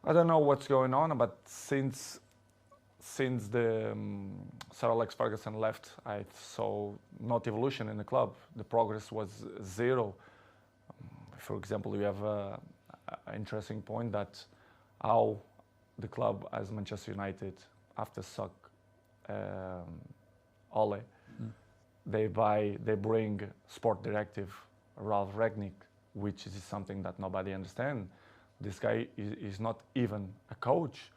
I don't know what's going on, but since the Sir Alex Ferguson left, I saw not evolution in the club. The progress was zero. For example, you have an interesting point that how the club as Manchester United, after suck Ole, they bring sport directive Ralf Rangnick, which is something that nobody understands. This guy is not even a coach.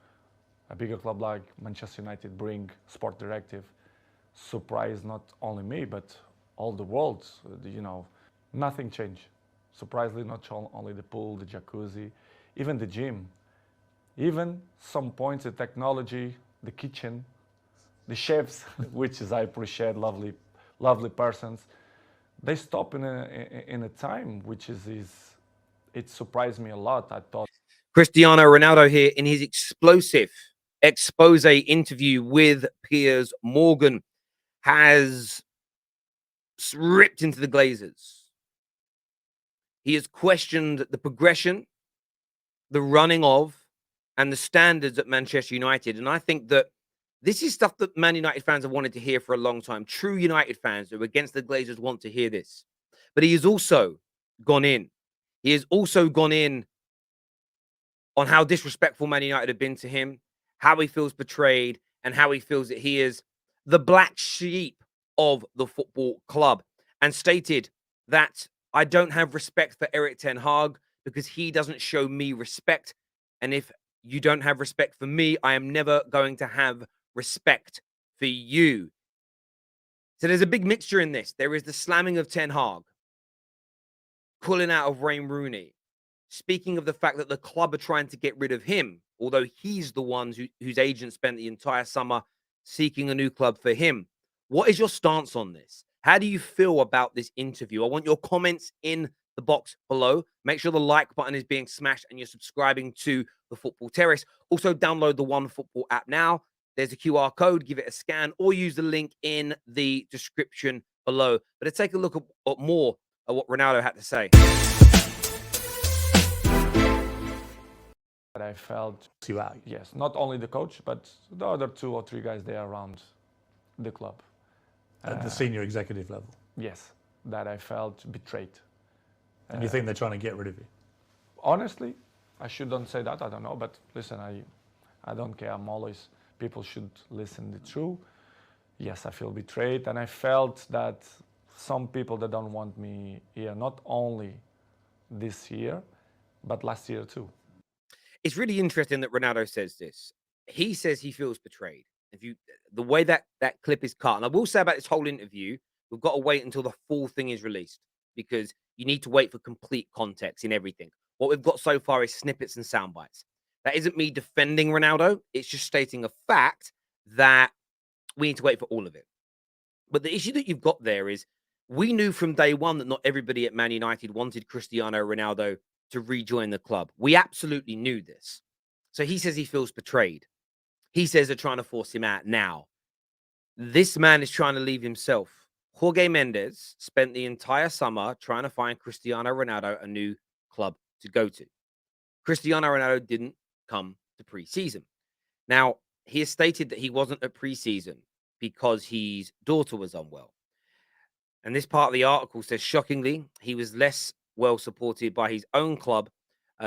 A bigger club like Manchester United bring sport directive. Surprised not only me, but all the world. You know, nothing changed. Surprisingly, not only the pool, the jacuzzi, even the gym, even some points the technology, the kitchen, the chefs, which is I appreciate, lovely persons. They stop in a time which is it surprised me a lot. I thought Cristiano Ronaldo here in his explosive expose interview with Piers Morgan has ripped into the Glazers. He has questioned the progression, the running of, and the standards at Manchester United. And I think that this is stuff that Man United fans have wanted to hear for a long time. True United fans who are against the Glazers want to hear this. But he has also gone in. He has also gone in on how disrespectful Man United have been to him, how he feels betrayed, and how he feels that he is the black sheep of the football club, and stated that I don't have respect for Erik ten Hag because he doesn't show me respect. And if you don't have respect for me, I am never going to have respect for you. So there's a big mixture in this. There is the slamming of Ten Hag, pulling out of Wayne Rooney, speaking of the fact that the club are trying to get rid of him, although he's the one whose agent spent the entire summer seeking a new club for him. What is your stance on this? How do you feel about this interview? I want your comments in the box below. Make sure the like button is being smashed and you're subscribing to the Football Terrace. Also, download the One Football app now. There's a QR code. Give it a scan or use the link in the description below. But let's take a look at more of what Ronaldo had to say. that I felt You out. yes, not only the coach, but the other 2 or 3 guys there around the club. At the senior executive level. Yes, that I felt betrayed. And you think they're trying to get rid of you? Honestly, I shouldn't say that. I don't know, but listen, I don't care. I'm always people should listen the truth. Yes, I feel betrayed, and I felt that some people that don't want me here, not only this year, but last year too. It's really interesting that Ronaldo says this. He says he feels betrayed. The way that clip is cut, and I will say about this whole interview, we've got to wait until the full thing is released because you need to wait for complete context in everything. What we've got so far is snippets and sound bites. That isn't me defending Ronaldo. It's just stating a fact that we need to wait for all of it. But the issue that you've got there is we knew from day one that not everybody at Man United wanted Cristiano Ronaldo to rejoin the club. We absolutely knew this. So he says he feels betrayed. He says they're trying to force him out now. This man is trying to leave himself. Jorge Mendes spent the entire summer trying to find Cristiano Ronaldo a new club to go to. Cristiano Ronaldo didn't come to pre-season. Now, he has stated that he wasn't at pre-season because his daughter was unwell. And this part of the article says, shockingly, he was less well supported by his own club,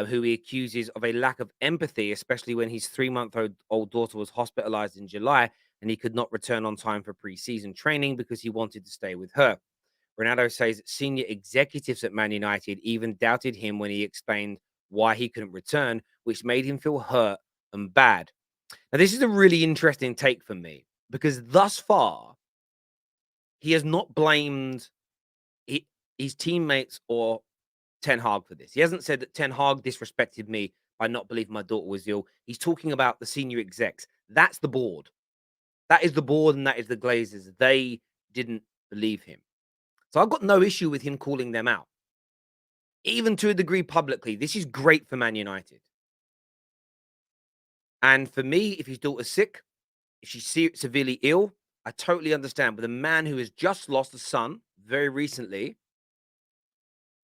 who he accuses of a lack of empathy, especially when his 3-month-old daughter was hospitalized in July and he could not return on time for pre-season training because he wanted to stay with her. Ronaldo says senior executives at Man United even doubted him when he explained why he couldn't return, which made him feel hurt and bad. Now, this is a really interesting take for me because thus far, he has not blamed his teammates or Ten Hag for this. He hasn't said that Ten Hag disrespected me by not believing my daughter was ill. He's talking about the senior execs. That's the board. That is the board and that is the Glazers. They didn't believe him. So I've got no issue with him calling them out. Even to a degree publicly, this is great for Man United. And for me, if his daughter's sick, if she's severely ill, I totally understand. But a man who has just lost a son very recently,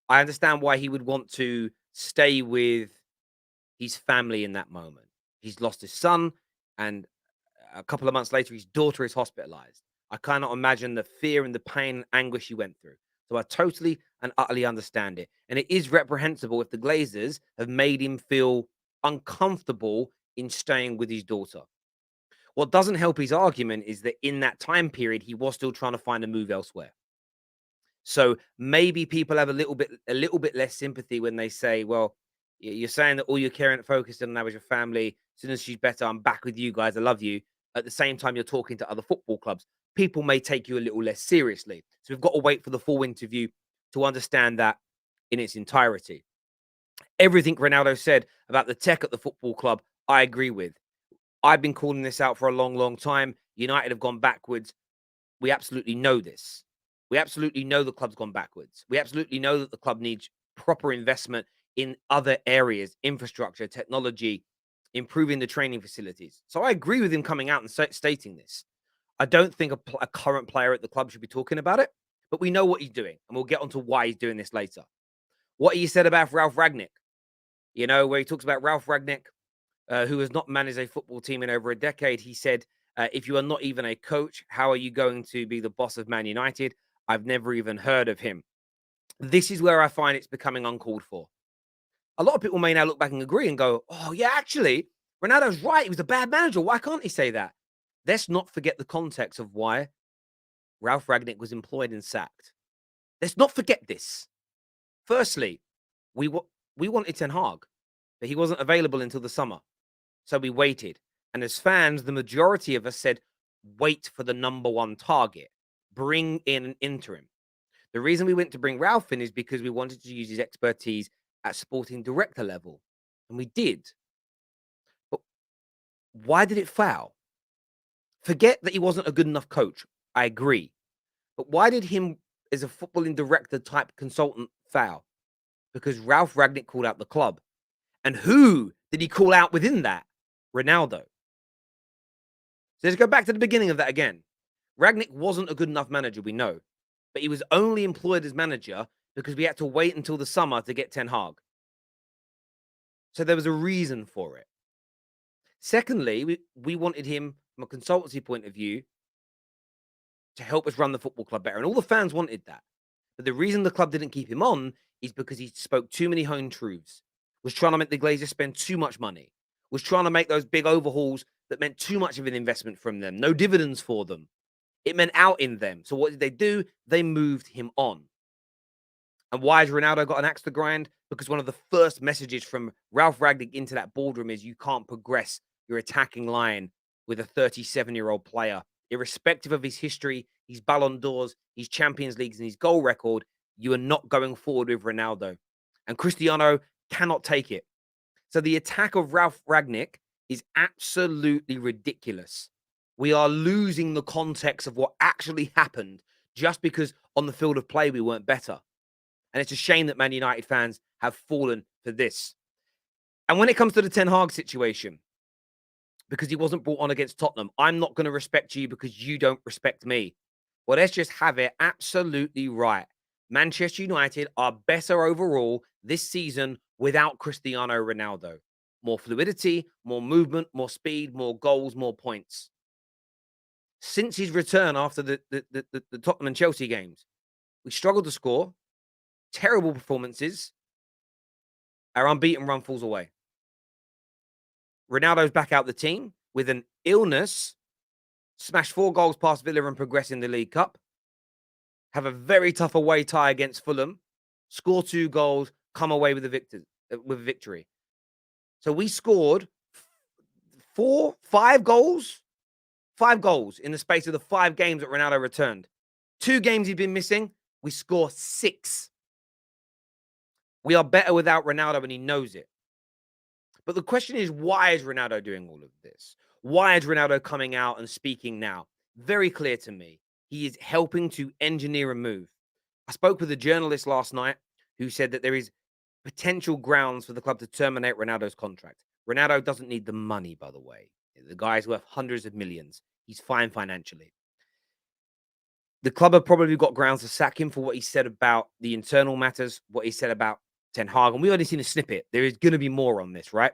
I understand why he would want to stay with his family in that moment. He's lost his son, and a couple of months later, his daughter is hospitalized. I cannot imagine the fear and the pain and anguish he went through. So I totally and utterly understand it. And it is reprehensible if the Glazers have made him feel uncomfortable in staying with his daughter. What doesn't help his argument is that in that time period, he was still trying to find a move elsewhere. So maybe people have a little bit less sympathy when they say, well, you're saying that all you're caring and focused on now is your family. As soon as she's better, I'm back with you guys. I love you. At the same time, you're talking to other football clubs. People may take you a little less seriously. So we've got to wait for the full interview to understand that in its entirety. Everything Ronaldo said about the tech at the football club, I agree with. I've been calling this out for a long, long time. United have gone backwards. We absolutely know this. We absolutely know the club's gone backwards. We absolutely know that the club needs proper investment in other areas, infrastructure, technology, improving the training facilities. So I agree with him coming out and stating this. I don't think a current player at the club should be talking about it, but we know what he's doing, and we'll get onto why he's doing this later. What he said about Ralf Rangnick, where he talks about Ralf Rangnick, who has not managed a football team in over a decade. He said, if you are not even a coach, how are you going to be the boss of Man United? I've never even heard of him. This is where I find it's becoming uncalled for. A lot of people may now look back and agree and go, oh, yeah, actually, Ronaldo's right. He was a bad manager. Why can't he say that? Let's not forget the context of why Ralf Rangnick was employed and sacked. Let's not forget this. Firstly, we wanted Ten Hag, but he wasn't available until the summer. So we waited. And as fans, the majority of us said, wait for the number one target. Bring in an interim. The reason we went to bring Ralf in is because we wanted to use his expertise at sporting director level. And we did. But why did it fail? Forget that he wasn't a good enough coach. I agree. But why did him as a footballing director type consultant fail? Because Ralf Rangnick called out the club. And who did he call out within that? Ronaldo. So let's go back to the beginning of that again. Rangnick wasn't a good enough manager, we know. But he was only employed as manager because we had to wait until the summer to get Ten Hag. So there was a reason for it. Secondly, we wanted him, from a consultancy point of view, to help us run the football club better. And all the fans wanted that. But the reason the club didn't keep him on is because he spoke too many home truths, was trying to make the Glazers spend too much money, was trying to make those big overhauls that meant too much of an investment from them, no dividends for them. It meant out in them. So what did they do? They moved him on. And why has Ronaldo got an axe to grind? Because one of the first messages from Ralf Rangnick into that boardroom is you can't progress your attacking line with a 37-year-old player. Irrespective of his history, his Ballon d'Ors, his Champions Leagues, and his goal record, you are not going forward with Ronaldo. And Cristiano cannot take it. So the attack of Ralf Rangnick is absolutely ridiculous. We are losing the context of what actually happened just because on the field of play we weren't better. And it's a shame that Man United fans have fallen for this. And when it comes to the Ten Hag situation, because he wasn't brought on against Tottenham, I'm not going to respect you because you don't respect me. Well, let's just have it absolutely right. Manchester United are better overall this season without Cristiano Ronaldo. More fluidity, more movement, more speed, more goals, more points. Since his return after the Tottenham and Chelsea games, we struggled to score. Terrible performances. Our unbeaten run falls away. Ronaldo's back out the team with an illness. Smashed 4 goals past Villa and progress in the League Cup. Have a very tough away tie against Fulham. Score 2 goals. Come away with a victory. So we scored 5 goals. 5 goals in the space of the 5 games that Ronaldo returned. 2 games he'd been missing. We score 6. We are better without Ronaldo, and he knows it. But the question is, why is Ronaldo doing all of this? Why is Ronaldo coming out and speaking now? Very clear to me. He is helping to engineer a move. I spoke with a journalist last night who said that there is potential grounds for the club to terminate Ronaldo's contract. Ronaldo doesn't need the money, by the way. The guy's worth hundreds of millions. He's fine financially. The club have probably got grounds to sack him for what he said about the internal matters, what he said about Ten Hag. And we already seen a snippet. There is going to be more on this, right?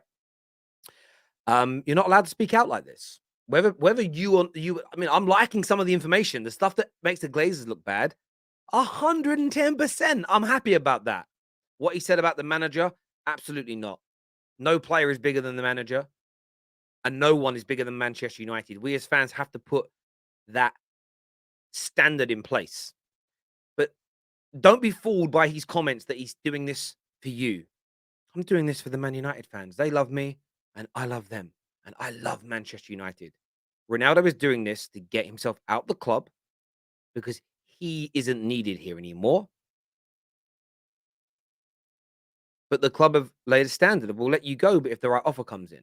You're not allowed to speak out like this. Whether you, I mean, I'm liking some of the information, the stuff that makes the Glazers look bad. 110%. I'm happy about that. What he said about the manager, absolutely not. No player is bigger than the manager, and no one is bigger than Manchester United. We as fans have to put that standard in place. But don't be fooled by his comments that he's doing this for you. I'm doing this for the Man United fans. They love me, and I love them. And I love Manchester United. Ronaldo is doing this to get himself out the club because he isn't needed here anymore. But the club have laid a standard of, we'll let you go, but if the right offer comes in.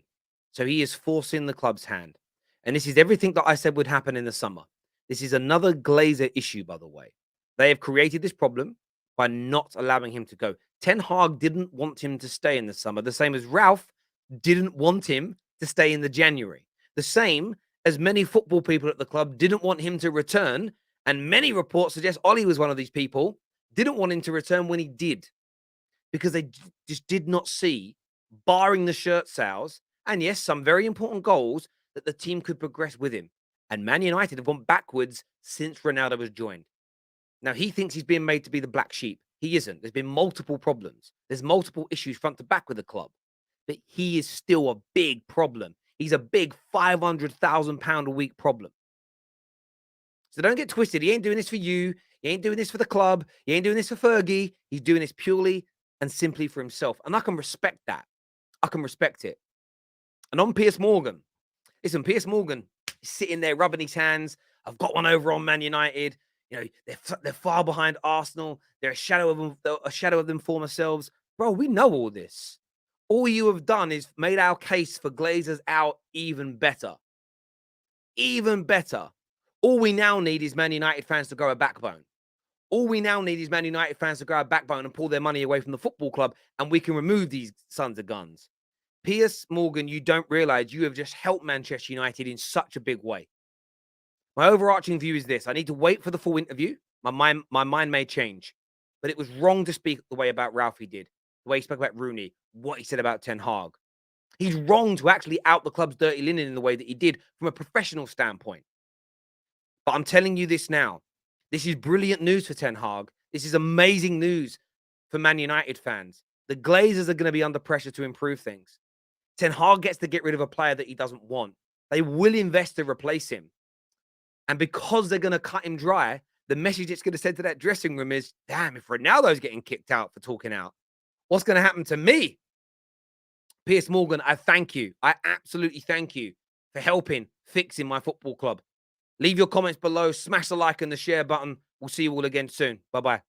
So he is forcing the club's hand. And this is everything that I said would happen in the summer. This is another Glazer issue, by the way. They have created this problem by not allowing him to go. Ten Hag didn't want him to stay in the summer, the same as Ralf didn't want him to stay in the January. The same as many football people at the club didn't want him to return. And many reports suggest Ollie was one of these people, didn't want him to return when he did. Because they just did not see, barring the shirt sales, and yes, some very important goals, that the team could progress with him. And Man United have gone backwards since Ronaldo was joined. Now, he thinks he's being made to be the black sheep. He isn't. There's been multiple problems. There's multiple issues front to back with the club. But he is still a big problem. He's a big £500,000 a week problem. So don't get twisted. He ain't doing this for you. He ain't doing this for the club. He ain't doing this for Fergie. He's doing this purely and simply for himself. And I can respect that. I can respect it. And on Piers Morgan, listen, Piers Morgan is sitting there rubbing his hands. I've got one over on Man United. You know, they're far behind Arsenal. They're a shadow of them former selves. Bro, we know all this. All you have done is made our case for Glazers out even better. Even better. All we now need is Man United fans to grow a backbone. All we now need is Man United fans to grow a backbone and pull their money away from the football club, and we can remove these sons of guns. Piers Morgan, you don't realize you have just helped Manchester United in such a big way. My overarching view is this. I need to wait for the full interview. My mind may change. But it was wrong to speak the way about Ralphie did, the way he spoke about Rooney, what he said about Ten Hag. He's wrong to actually out the club's dirty linen in the way that he did from a professional standpoint. But I'm telling you this now. This is brilliant news for Ten Hag. This is amazing news for Man United fans. The Glazers are going to be under pressure to improve things. Ten Hag gets to get rid of a player that he doesn't want. They will invest to replace him. And because they're going to cut him dry, the message it's going to send to that dressing room is, damn, if Ronaldo's getting kicked out for talking out, what's going to happen to me? Piers Morgan, I thank you. I absolutely thank you for helping fixing my football club. Leave your comments below. Smash the like and the share button. We'll see you all again soon. Bye-bye.